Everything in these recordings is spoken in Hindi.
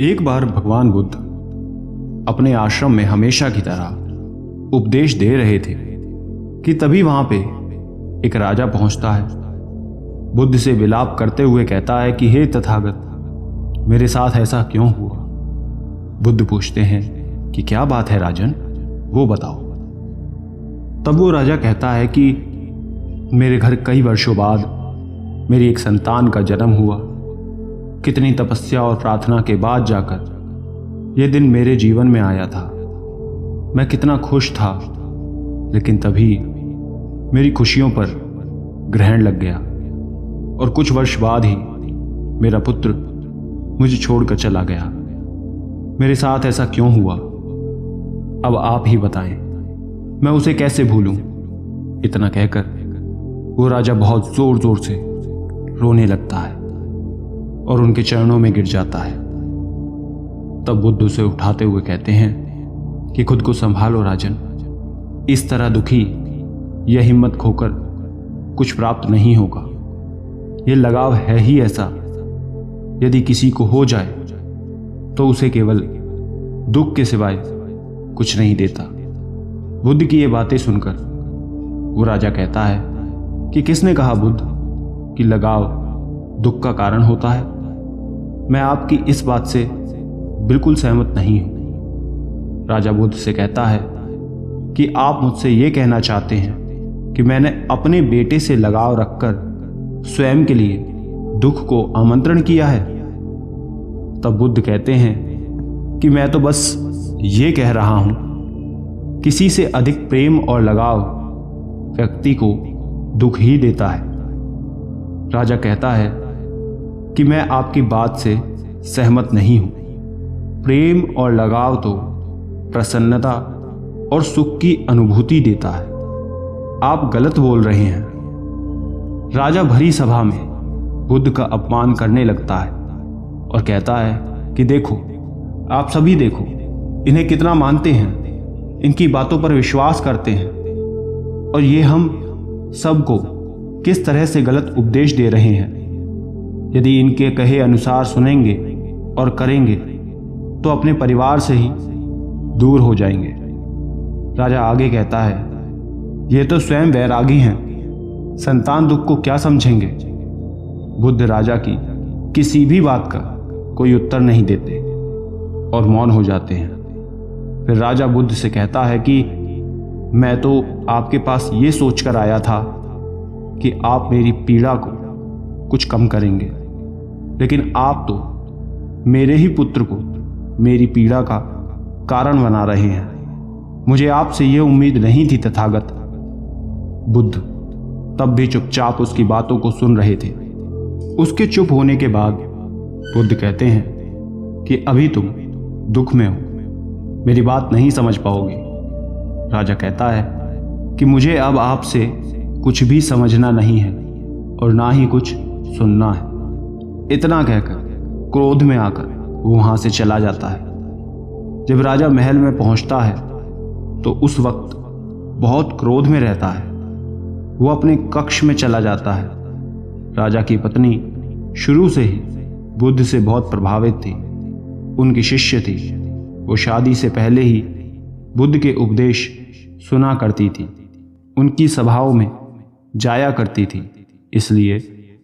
एक बार भगवान बुद्ध अपने आश्रम में हमेशा की तरह उपदेश दे रहे थे कि तभी वहां पे एक राजा पहुंचता है। बुद्ध से विलाप करते हुए कहता है कि हे तथागत, मेरे साथ ऐसा क्यों हुआ। बुद्ध पूछते हैं कि क्या बात है राजन, वो बताओ। तब वो राजा कहता है कि मेरे घर कई वर्षों बाद मेरी एक संतान का जन्म हुआ। कितनी तपस्या और प्रार्थना के बाद जाकर यह दिन मेरे जीवन में आया था। मैं कितना खुश था, लेकिन तभी मेरी खुशियों पर ग्रहण लग गया और कुछ वर्ष बाद ही मेरा पुत्र मुझे छोड़कर चला गया। मेरे साथ ऐसा क्यों हुआ, अब आप ही बताएं, मैं उसे कैसे भूलूं। इतना कहकर वो राजा बहुत जोर जोर से रोने लगता है और उनके चरणों में गिर जाता है। तब बुद्ध उसे उठाते हुए कहते हैं कि खुद को संभालो राजन, इस तरह दुखी यह हिम्मत खोकर कुछ प्राप्त नहीं होगा। यह लगाव है ही ऐसा, यदि किसी को हो जाए तो उसे केवल दुख के सिवाय कुछ नहीं देता। बुद्ध की ये बातें सुनकर वो राजा कहता है कि किसने कहा बुद्ध कि लगाव दुख का कारण होता है। मैं आपकी इस बात से बिल्कुल सहमत नहीं हूं। राजा बुद्ध से कहता है कि आप मुझसे यह कहना चाहते हैं कि मैंने अपने बेटे से लगाव रखकर स्वयं के लिए दुख को आमंत्रण किया है। तब बुद्ध कहते हैं कि मैं तो बस ये कह रहा हूं, किसी से अधिक प्रेम और लगाव व्यक्ति को दुख ही देता है। राजा कहता है कि मैं आपकी बात से सहमत नहीं हूं। प्रेम और लगाव तो प्रसन्नता और सुख की अनुभूति देता है। आप गलत बोल रहे हैं। राजा भरी सभा में बुद्ध का अपमान करने लगता है और कहता है कि देखो, आप सभी देखो, इन्हें कितना मानते हैं, इनकी बातों पर विश्वास करते हैं और ये हम सबको किस तरह से गलत उपदेश दे रहे हैं। यदि इनके कहे अनुसार सुनेंगे और करेंगे तो अपने परिवार से ही दूर हो जाएंगे। राजा आगे कहता है, ये तो स्वयं वैरागी हैं, संतान दुख को क्या समझेंगे। बुद्ध राजा की किसी भी बात का कोई उत्तर नहीं देते और मौन हो जाते हैं। फिर राजा बुद्ध से कहता है कि मैं तो आपके पास ये सोचकर आया था कि आप मेरी पीड़ा को कुछ कम करेंगे, लेकिन आप तो मेरे ही पुत्र को मेरी पीड़ा का कारण बना रहे हैं। मुझे आपसे यह उम्मीद नहीं थी तथागत। बुद्ध तब भी चुपचाप उसकी बातों को सुन रहे थे। उसके चुप होने के बाद बुद्ध कहते हैं कि अभी तुम दुख में हो, मेरी बात नहीं समझ पाओगे। राजा कहता है कि मुझे अब आपसे कुछ भी समझना नहीं है और ना ही कुछ सुनना है। इतना कहकर क्रोध में आकर वो वहां से चला जाता है। जब राजा महल में पहुंचता है तो उस वक्त बहुत क्रोध में रहता है। वो अपने कक्ष में चला जाता है। राजा की पत्नी शुरू से ही बुद्ध से बहुत प्रभावित थी, उनकी शिष्य थी। वो शादी से पहले ही बुद्ध के उपदेश सुना करती थी, उनकी सभाओं में जाया करती थी। इसलिए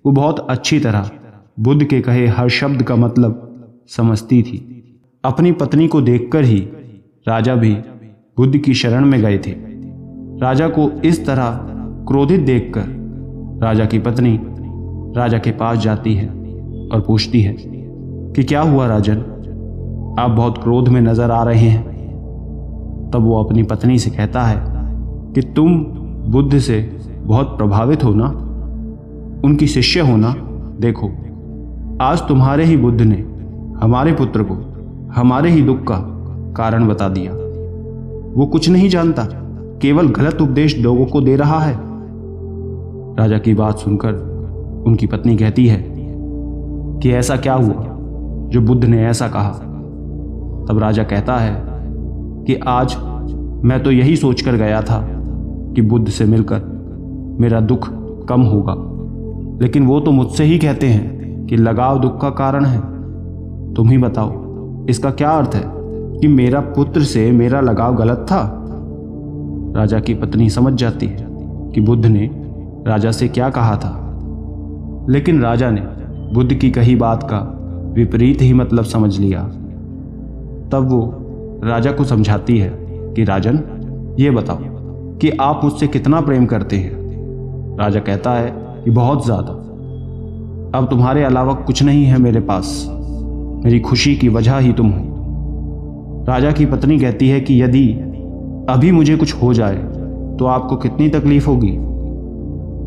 वो बहुत अच्छी तरह बुद्ध के कहे हर शब्द का मतलब समझती थी। अपनी पत्नी को देखकर ही राजा भी बुद्ध की शरण में गए थे। राजा को इस तरह क्रोधित देखकर राजा की पत्नी राजा के पास जाती है और पूछती है कि क्या हुआ राजन, आप बहुत क्रोध में नजर आ रहे हैं। तब वो अपनी पत्नी से कहता है कि तुम बुद्ध से बहुत प्रभावित हो ना, उनकी शिष्य हो ना। देखो, आज तुम्हारे ही बुद्ध ने हमारे पुत्र को हमारे ही दुख का कारण बता दिया। वो कुछ नहीं जानता, केवल गलत उपदेश लोगों को दे रहा है। राजा की बात सुनकर उनकी पत्नी कहती है कि ऐसा क्या हुआ जो बुद्ध ने ऐसा कहा। तब राजा कहता है कि आज मैं तो यही सोचकर गया था कि बुद्ध से मिलकर मेरा दुख कम होगा, लेकिन वो तो मुझसे ही कहते हैं कि लगाव दुख का कारण है। तुम ही बताओ, इसका क्या अर्थ है कि मेरा पुत्र से मेरा लगाव गलत था? राजा की पत्नी समझ जाती है कि बुद्ध ने राजा से क्या कहा था, लेकिन राजा ने बुद्ध की कही बात का विपरीत ही मतलब समझ लिया। तब वो राजा को समझाती है कि राजन, ये बताओ कि आप मुझसे कितना प्रेम करते हैं। राजा कहता है कि बहुत ज़्यादा। अब तुम्हारे अलावा कुछ नहीं है मेरे पास, मेरी खुशी की वजह ही तुम हो। राजा की पत्नी कहती है कि यदि अभी मुझे कुछ हो जाए तो आपको कितनी तकलीफ होगी?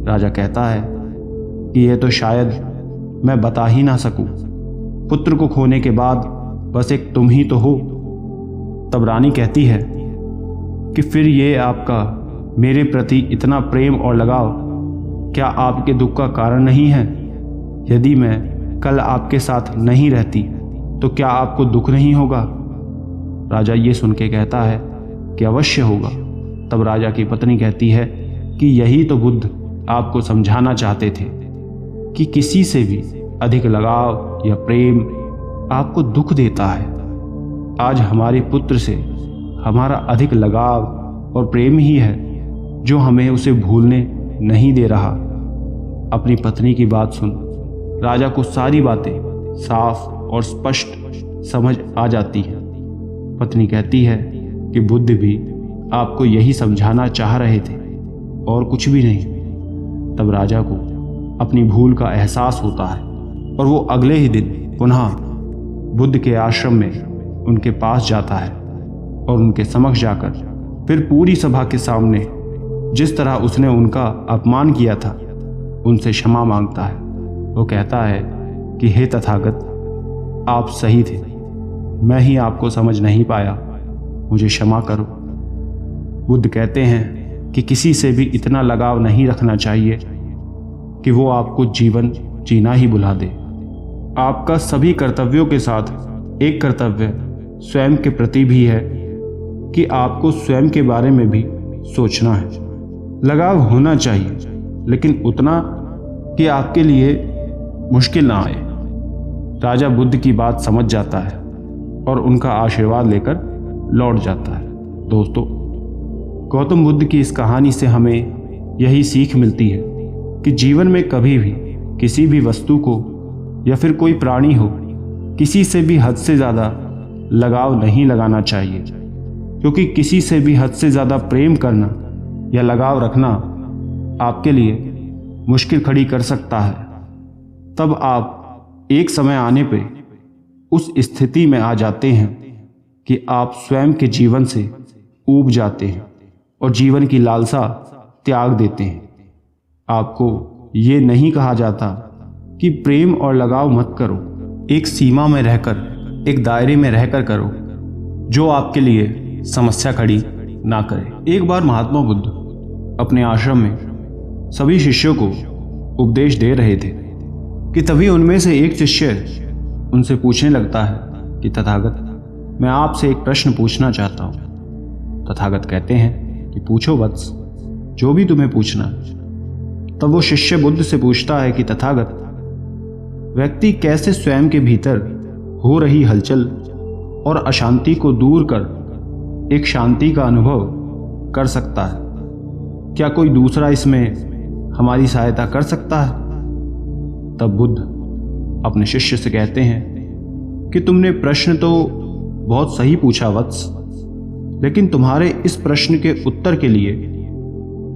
राजा कहता है कि यह तो शायद मैं बता ही ना सकूं। पुत्र को खोने के बाद बस एक तुम ही तो हो। तब रानी कहती है कि फिर ये आपका मेरे प्रति इतना प्रेम और लगाव क्या आपके दुख का कारण नहीं है? यदि मैं कल आपके साथ नहीं रहती तो क्या आपको दुख नहीं होगा? राजा ये सुन के कहता है कि अवश्य होगा। तब राजा की पत्नी कहती है कि यही तो बुद्ध आपको समझाना चाहते थे कि किसी से भी अधिक लगाव या प्रेम आपको दुख देता है। आज हमारे पुत्र से हमारा अधिक लगाव और प्रेम ही है जो हमें उसे भूलने नहीं दे रहा। अपनी पत्नी की बात सुन राजा को सारी बातें साफ और स्पष्ट समझ आ जाती हैं। पत्नी कहती है कि बुद्ध भी आपको यही समझाना चाह रहे थे और कुछ भी नहीं। तब राजा को अपनी भूल का एहसास होता है और वो अगले ही दिन पुनः बुद्ध के आश्रम में उनके पास जाता है और उनके समक्ष जाकर फिर पूरी सभा के सामने जिस तरह उसने उनका अपमान किया था उनसे क्षमा मांगता है। वो कहता है कि हे तथागत, आप सही थे, मैं ही आपको समझ नहीं पाया, मुझे क्षमा करो। बुद्ध कहते हैं कि किसी से भी इतना लगाव नहीं रखना चाहिए कि वो आपको जीवन जीना ही भुला दे। आपका सभी कर्तव्यों के साथ एक कर्तव्य स्वयं के प्रति भी है कि आपको स्वयं के बारे में भी सोचना है। लगाव होना चाहिए, लेकिन उतना कि आपके लिए मुश्किल ना आए। राजा बुद्ध की बात समझ जाता है और उनका आशीर्वाद लेकर लौट जाता है। दोस्तों, गौतम बुद्ध की इस कहानी से हमें यही सीख मिलती है कि जीवन में कभी भी किसी भी वस्तु को या फिर कोई प्राणी हो, किसी से भी हद से ज़्यादा लगाव नहीं लगाना चाहिए, क्योंकि किसी से भी हद से ज़्यादा प्रेम करना या लगाव रखना आपके लिए मुश्किल खड़ी कर सकता है। तब आप एक समय आने पे उस स्थिति में आ जाते हैं कि आप स्वयं के जीवन से ऊब जाते हैं और जीवन की लालसा त्याग देते हैं। आपको ये नहीं कहा जाता कि प्रेम और लगाव मत करो, एक सीमा में रहकर, एक दायरे में रहकर करो जो आपके लिए समस्या खड़ी ना करे। एक बार महात्मा बुद्ध अपने आश्रम में सभी शिष्यों को उपदेश दे रहे थे कि तभी उनमें से एक शिष्य उनसे पूछने लगता है कि तथागत, मैं आपसे एक प्रश्न पूछना चाहता हूँ। तथागत कहते हैं कि पूछो वत्स, जो भी तुम्हें पूछना। तब वो शिष्य बुद्ध से पूछता है कि तथागत, व्यक्ति कैसे स्वयं के भीतर हो रही हलचल और अशांति को दूर कर एक शांति का अनुभव कर सकता है? क्या कोई दूसरा इसमें हमारी सहायता कर सकता है? तब बुद्ध अपने शिष्य से कहते हैं कि तुमने प्रश्न तो बहुत सही पूछा वत्स, लेकिन तुम्हारे इस प्रश्न के उत्तर के लिए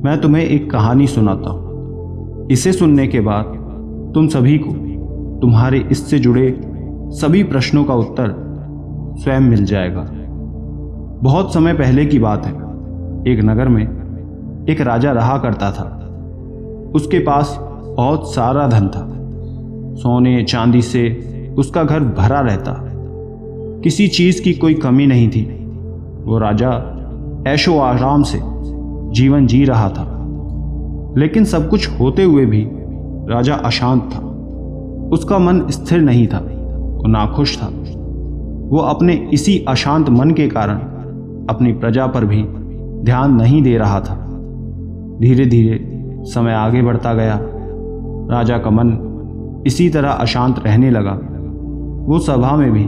मैं तुम्हें एक कहानी सुनाता हूं। इसे सुनने के बाद तुम सभी को तुम्हारे इससे जुड़े सभी प्रश्नों का उत्तर स्वयं मिल जाएगा। बहुत समय पहले की बात है। एक नगर में एक राजा रहा करता था। उसके पास बहुत सारा धन था। सोने चांदी से उसका घर भरा रहता, किसी चीज की कोई कमी नहीं थी। वो राजा ऐशो आराम से जीवन जी रहा था, लेकिन सब कुछ होते हुए भी राजा अशांत था। उसका मन स्थिर नहीं था, वो नाखुश था। वो अपने इसी अशांत मन के कारण अपनी प्रजा पर भी ध्यान नहीं दे रहा था। धीरे धीरे समय आगे बढ़ता गया। राजा का मन इसी तरह अशांत रहने लगा। वो सभा में भी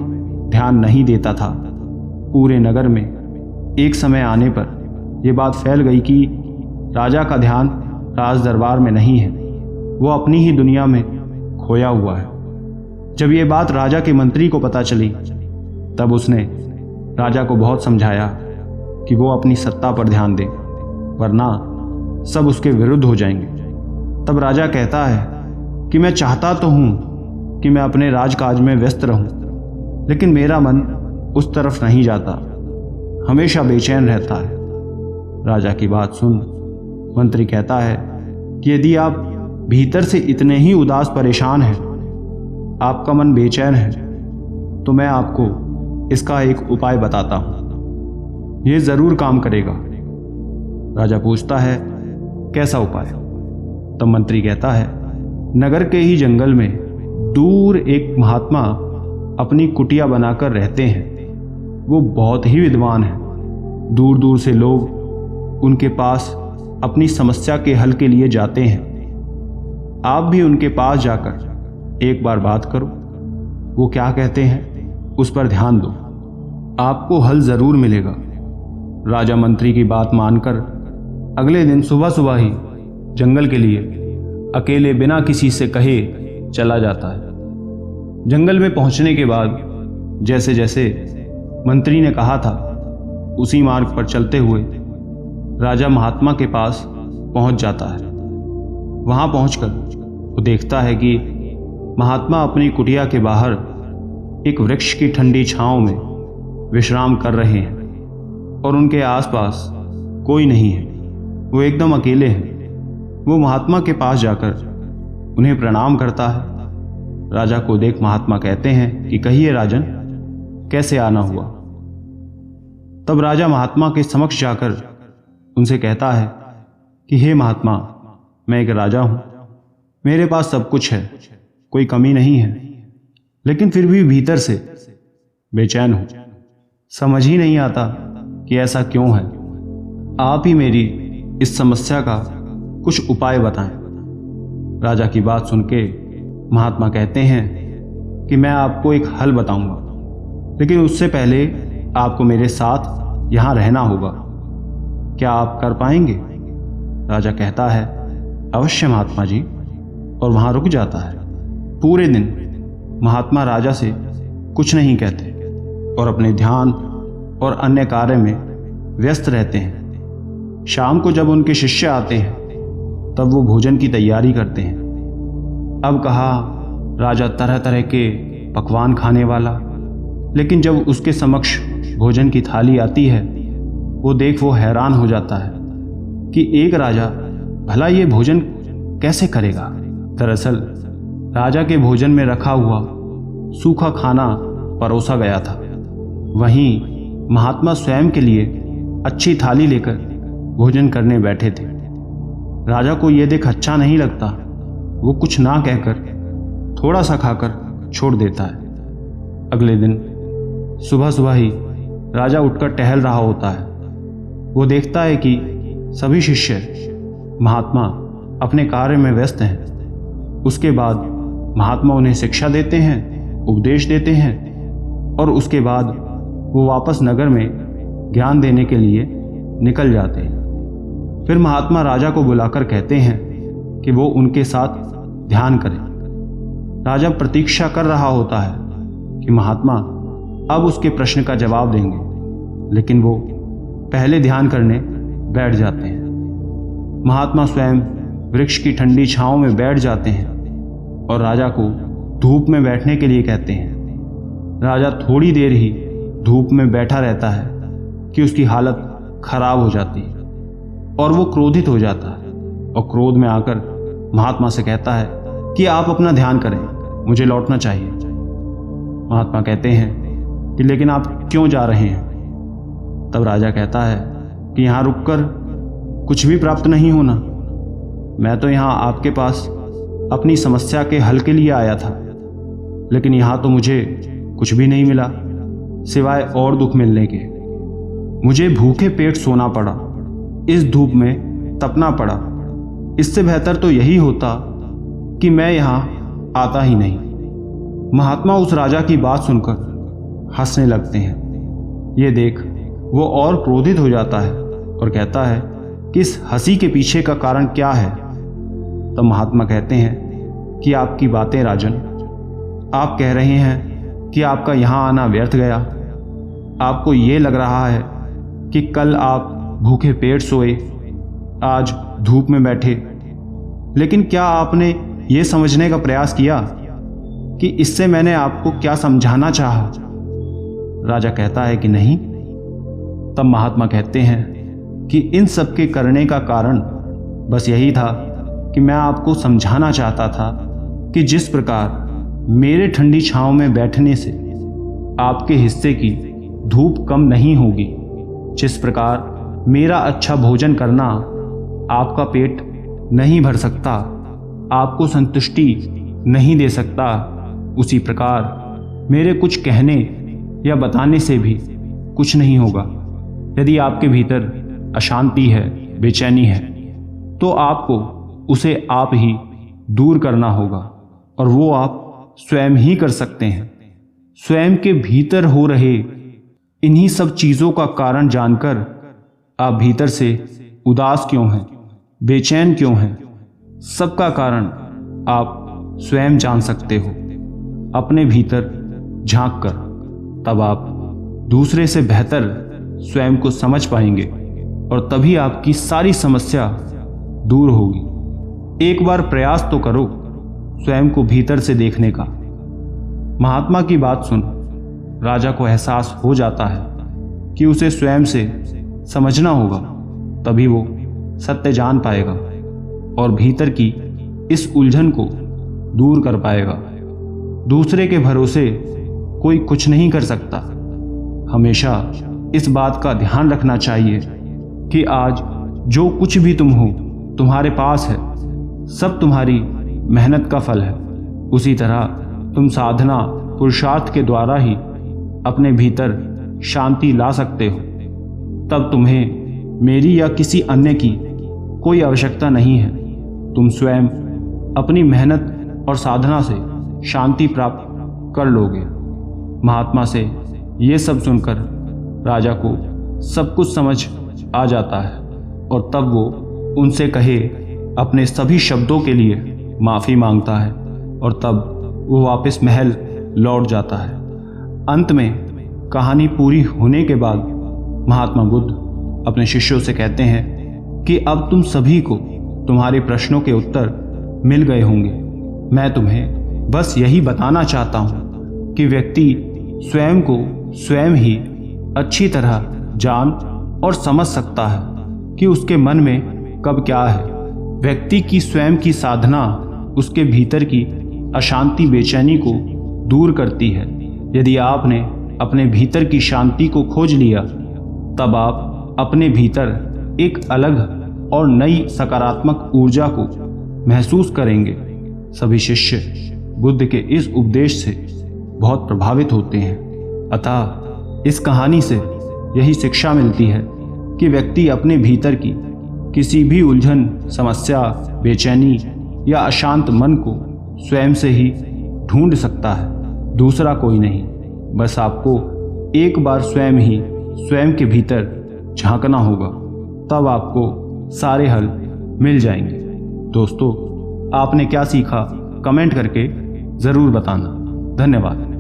ध्यान नहीं देता था। पूरे नगर में एक समय आने पर यह बात फैल गई कि राजा का ध्यान राज दरबार में नहीं है, वो अपनी ही दुनिया में खोया हुआ है। जब ये बात राजा के मंत्री को पता चली तब उसने राजा को बहुत समझाया कि वो अपनी सत्ता पर ध्यान दे, वरना सब उसके विरुद्ध हो जाएंगे। तब राजा कहता है कि मैं चाहता तो हूं कि मैं अपने राजकाज में व्यस्त रहूं, लेकिन मेरा मन उस तरफ नहीं जाता, हमेशा बेचैन रहता है। राजा की बात सुन मंत्री कहता है कि यदि आप भीतर से इतने ही उदास परेशान हैं, आपका मन बेचैन है, तो मैं आपको इसका एक उपाय बताता हूं, यह जरूर काम करेगा। राजा पूछता है कैसा उपाय? तब मंत्री कहता है नगर के ही जंगल में दूर एक महात्मा अपनी कुटिया बनाकर रहते हैं। वो बहुत ही विद्वान हैं। दूर दूर से लोग उनके पास अपनी समस्या के हल के लिए जाते हैं। आप भी उनके पास जाकर एक बार बात करो, वो क्या कहते हैं उस पर ध्यान दो, आपको हल जरूर मिलेगा। राजा मंत्री की बात मानकर अगले दिन सुबह सुबह ही जंगल के लिए अकेले बिना किसी से कहे चला जाता है। जंगल में पहुंचने के बाद जैसे जैसे मंत्री ने कहा था उसी मार्ग पर चलते हुए राजा महात्मा के पास पहुंच जाता है। वहां पहुंचकर वो देखता है कि महात्मा अपनी कुटिया के बाहर एक वृक्ष की ठंडी छांव में विश्राम कर रहे हैं और उनके आसपास कोई नहीं है। वो एकदम अकेले हैं। वो महात्मा के पास जाकर उन्हें प्रणाम करता है। राजा को देख महात्मा कहते हैं कि कहिए राजन, कैसे आना हुआ? तब राजा महात्मा के समक्ष जाकर उनसे कहता है कि हे महात्मा, मैं एक राजा हूं, मेरे पास सब कुछ है, कोई कमी नहीं है, लेकिन फिर भी भीतर से बेचैन हूं। समझ ही नहीं आता कि ऐसा क्यों है। आप ही मेरी इस समस्या का कुछ उपाय बताएं। राजा की बात सुन के महात्मा कहते हैं कि मैं आपको एक हल बताऊंगा, लेकिन उससे पहले आपको मेरे साथ यहां रहना होगा। क्या आप कर पाएंगे? राजा कहता है अवश्य महात्मा जी, और वहां रुक जाता है। पूरे दिन महात्मा राजा से कुछ नहीं कहते और अपने ध्यान और अन्य कार्य में व्यस्त रहते हैं। शाम को जब उनके शिष्य आते हैं तब वो भोजन की तैयारी करते हैं। अब कहा राजा तरह तरह के पकवान खाने वाला, लेकिन जब उसके समक्ष भोजन की थाली आती है वो देख वो हैरान हो जाता है कि एक राजा भला ये भोजन कैसे करेगा। दरअसल राजा के भोजन में रखा हुआ सूखा खाना परोसा गया था। वहीं महात्मा स्वयं के लिए अच्छी थाली लेकर भोजन करने बैठे थे। राजा को यह देख अच्छा नहीं लगता। वो कुछ ना कहकर थोड़ा सा खाकर छोड़ देता है। अगले दिन सुबह सुबह ही राजा उठकर टहल रहा होता है। वो देखता है कि सभी शिष्य महात्मा अपने कार्य में व्यस्त हैं। उसके बाद महात्मा उन्हें शिक्षा देते हैं, उपदेश देते हैं और उसके बाद वो वापस नगर में ज्ञान देने के लिए निकल जाते हैं। फिर महात्मा राजा को बुलाकर कहते हैं कि वो उनके साथ ध्यान करें। राजा प्रतीक्षा कर रहा होता है कि महात्मा अब उसके प्रश्न का जवाब देंगे, लेकिन वो पहले ध्यान करने बैठ जाते हैं। महात्मा स्वयं वृक्ष की ठंडी छांव में बैठ जाते हैं और राजा को धूप में बैठने के लिए कहते हैं। राजा थोड़ी देर ही धूप में बैठा रहता है कि उसकी हालत खराब हो जाती है और वो क्रोधित हो जाता है और क्रोध में आकर महात्मा से कहता है कि आप अपना ध्यान करें, मुझे लौटना चाहिए। महात्मा कहते हैं कि लेकिन आप क्यों जा रहे हैं? तब राजा कहता है कि यहाँ रुककर कुछ भी प्राप्त नहीं होना। मैं तो यहाँ आपके पास अपनी समस्या के हल के लिए आया था, लेकिन यहाँ तो मुझे कुछ भी नहीं मिला सिवाय और दुख मिलने के। मुझे भूखे पेट सोना पड़ा, इस धूप में तपना पड़ा। इससे बेहतर तो यही होता कि मैं यहाँ आता ही नहीं। महात्मा उस राजा की बात सुनकर हंसने लगते हैं। ये देख वो और क्रोधित हो जाता है और कहता है कि इस हंसी के पीछे का कारण क्या है। तब महात्मा कहते हैं कि आपकी बातें राजन, आप कह रहे हैं कि आपका यहाँ आना व्यर्थ गया। आपको ये लग रहा है कि कल आप भूखे पेट सोए, आज धूप में बैठे, लेकिन क्या आपने ये समझने का प्रयास किया कि इससे मैंने आपको क्या समझाना चाहा? राजा कहता है कि नहीं। तब महात्मा कहते हैं कि इन सब के करने का कारण बस यही था कि मैं आपको समझाना चाहता था कि जिस प्रकार मेरे ठंडी छांव में बैठने से आपके हिस्से की धूप कम नहीं होगी, जिस प्रकार मेरा अच्छा भोजन करना आपका पेट नहीं भर सकता, आपको संतुष्टि नहीं दे सकता, उसी प्रकार मेरे कुछ कहने या बताने से भी कुछ नहीं होगा। यदि आपके भीतर अशांति है, बेचैनी है, तो आपको उसे आप ही दूर करना होगा, और वो आप स्वयं ही कर सकते हैं। स्वयं के भीतर हो रहे इन्हीं सब चीज़ों का कारण जानकर आप भीतर से उदास क्यों हैं, बेचैन क्यों हैं, सबका कारण आप स्वयं जान सकते हो अपने भीतर झांक कर। तब आप दूसरे से बेहतर स्वयं को समझ पाएंगे और तभी आपकी सारी समस्या दूर होगी। एक बार प्रयास तो करो स्वयं को भीतर से देखने का। महात्मा की बात सुन राजा को एहसास हो जाता है कि उसे स्वयं से समझना होगा, तभी वो सत्य जान पाएगा और भीतर की इस उलझन को दूर कर पाएगा। दूसरे के भरोसे कोई कुछ नहीं कर सकता। हमेशा इस बात का ध्यान रखना चाहिए कि आज जो कुछ भी तुम हो, तुम्हारे पास है, सब तुम्हारी मेहनत का फल है। उसी तरह तुम साधना पुरुषार्थ के द्वारा ही अपने भीतर शांति ला सकते हो। तब तुम्हें मेरी या किसी अन्य की कोई आवश्यकता नहीं है। तुम स्वयं अपनी मेहनत और साधना से शांति प्राप्त कर लोगे। महात्मा से ये सब सुनकर राजा को सब कुछ समझ आ जाता है और तब वो उनसे कहे अपने सभी शब्दों के लिए माफ़ी मांगता है और तब वो वापस महल लौट जाता है। अंत में कहानी पूरी होने के बाद महात्मा बुद्ध अपने शिष्यों से कहते हैं कि अब तुम सभी को तुम्हारे प्रश्नों के उत्तर मिल गए होंगे। मैं तुम्हें बस यही बताना चाहता हूँ कि व्यक्ति स्वयं को स्वयं ही अच्छी तरह जान और समझ सकता है कि उसके मन में कब क्या है। व्यक्ति की स्वयं की साधना उसके भीतर की अशांति, बेचैनी को दूर करती है। यदि आपने अपने भीतर की शांति को खोज लिया, तब आप अपने भीतर एक अलग और नई सकारात्मक ऊर्जा को महसूस करेंगे। सभी शिष्य बुद्ध के इस उपदेश से बहुत प्रभावित होते हैं। अतः इस कहानी से यही शिक्षा मिलती है कि व्यक्ति अपने भीतर की किसी भी उलझन, समस्या, बेचैनी या अशांत मन को स्वयं से ही ढूंढ सकता है, दूसरा कोई नहीं। बस आपको एक बार स्वयं ही स्वयं के भीतर झांकना होगा, तब आपको सारे हल मिल जाएंगे। दोस्तों, आपने क्या सीखा कमेंट करके ज़रूर बताना। धन्यवाद।